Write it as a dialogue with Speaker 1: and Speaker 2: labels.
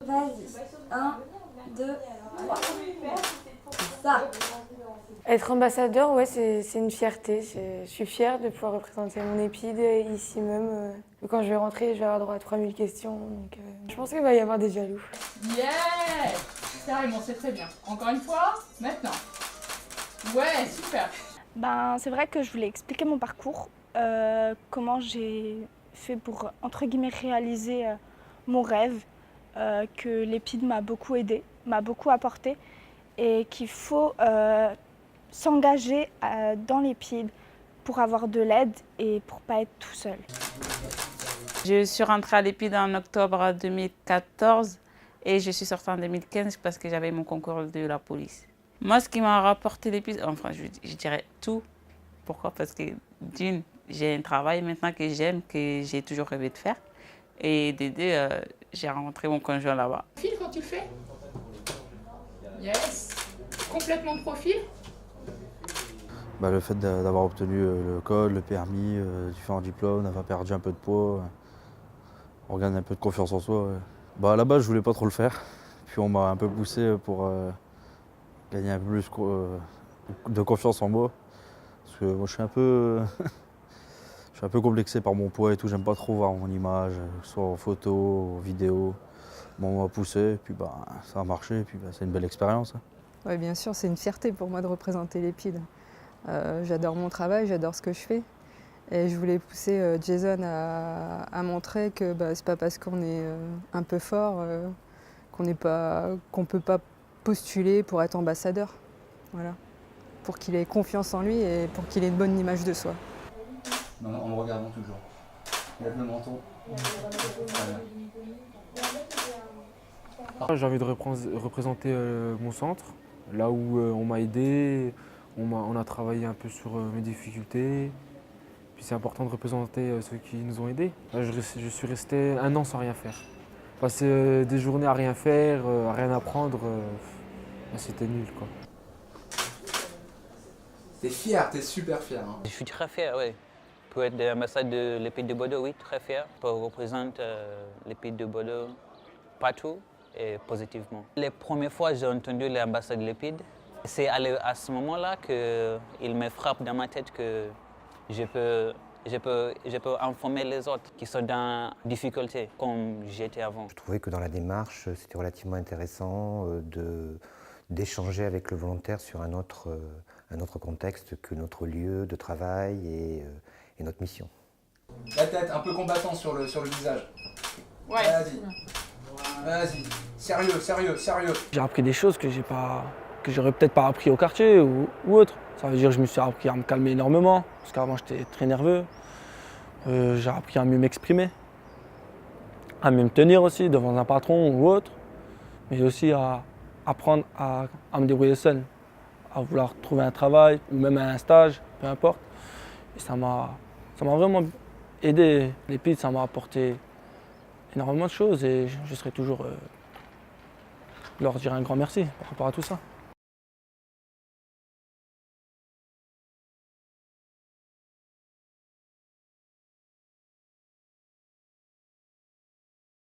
Speaker 1: Vas-y. 1, 2, 3. Ça.
Speaker 2: Être ambassadeur, ouais, c'est une fierté. Je suis fière de pouvoir représenter mon EPID ici même. Quand je vais rentrer, je vais avoir droit à 3000 questions. Donc, je pense qu'il va y avoir des jaloux.
Speaker 3: Yeah! Carrément, c'est très bien. Encore une fois, maintenant. Ouais, super.
Speaker 4: C'est vrai que je voulais expliquer mon parcours, comment j'ai fait pour, entre guillemets, réaliser mon rêve, que l'EPID m'a beaucoup aidé, m'a beaucoup apporté et qu'il faut s'engager dans l'EPID pour avoir de l'aide et pour ne pas être tout seul.
Speaker 5: Je suis rentrée à l'EPID en octobre 2014 et je suis sortie en 2015 parce que j'avais mon concours de la police. Moi, ce qui m'a rapporté l'EPID, enfin, je dirais tout. Pourquoi? Parce que d'une, j'ai un travail maintenant que j'aime, que j'ai toujours rêvé de faire. Et de deux, j'ai rencontré mon conjoint là-bas.
Speaker 3: Profil quand tu le fais? Yes. Complètement profil?
Speaker 6: Le fait d'avoir obtenu le code, le permis, différents diplômes, d'avoir perdu un peu de poids, on gagne un peu de confiance en soi. Ouais. À la base, je voulais pas trop le faire. Puis on m'a un peu poussé pour gagner un peu plus de confiance en moi. Parce que moi, je suis un peu, je suis un peu complexé par mon poids et tout. J'aime pas trop voir mon image, que ce soit en photo, en vidéo. Bon, on m'a poussé, et puis ça a marché, et puis c'est une belle expérience. Hein.
Speaker 7: Oui, bien sûr, c'est une fierté pour moi de représenter l'EPID. J'adore mon travail, j'adore ce que je fais. Et je voulais pousser Jason à montrer que c'est pas parce qu'on est un peu fort qu'on ne peut pas postuler pour être ambassadeur. Voilà. Pour qu'il ait confiance en lui et pour qu'il ait une bonne image de soi.
Speaker 8: Non, en me regardant toujours. Lève le menton.
Speaker 9: J'ai envie de représenter mon centre, là où on m'a aidé, on a travaillé un peu sur mes difficultés. Puis c'est important de représenter ceux qui nous ont aidés. Là, je suis resté 1 an sans rien faire. Passer des journées à rien faire, à rien apprendre, c'était nul, quoi.
Speaker 8: T'es fier, t'es super fier. Hein.
Speaker 10: Je suis très fier, oui. Pour être l'ambassade de l'EPID de Bordeaux, oui, très fier. Pour représenter l'EPID de Bordeaux partout et positivement. Les premières fois que j'ai entendu l'ambassade de l'EPID, c'est à ce moment-là qu'il me frappe dans ma tête que je peux informer les autres qui sont dans difficulté, comme j'étais avant.
Speaker 11: Je trouvais que dans la démarche, c'était relativement intéressant d'échanger avec le volontaire sur un autre contexte que notre lieu de travail et notre mission.
Speaker 8: La tête, un peu combattant sur le visage.
Speaker 3: Ouais.
Speaker 8: Vas-y. Vas-y. Sérieux, sérieux, sérieux.
Speaker 12: J'ai appris des choses que j'aurais peut-être pas appris au quartier ou autre. Ça veut dire que je me suis appris à me calmer énormément, parce qu'avant j'étais très nerveux. J'ai appris à mieux m'exprimer, à mieux me tenir aussi devant un patron ou autre, mais aussi à apprendre à me débrouiller seul, à vouloir trouver un travail ou même un stage, peu importe. Et ça m'a vraiment aidé. L'EPID, ça m'a apporté énormément de choses et je serai toujours leur dire un grand merci par rapport à tout ça.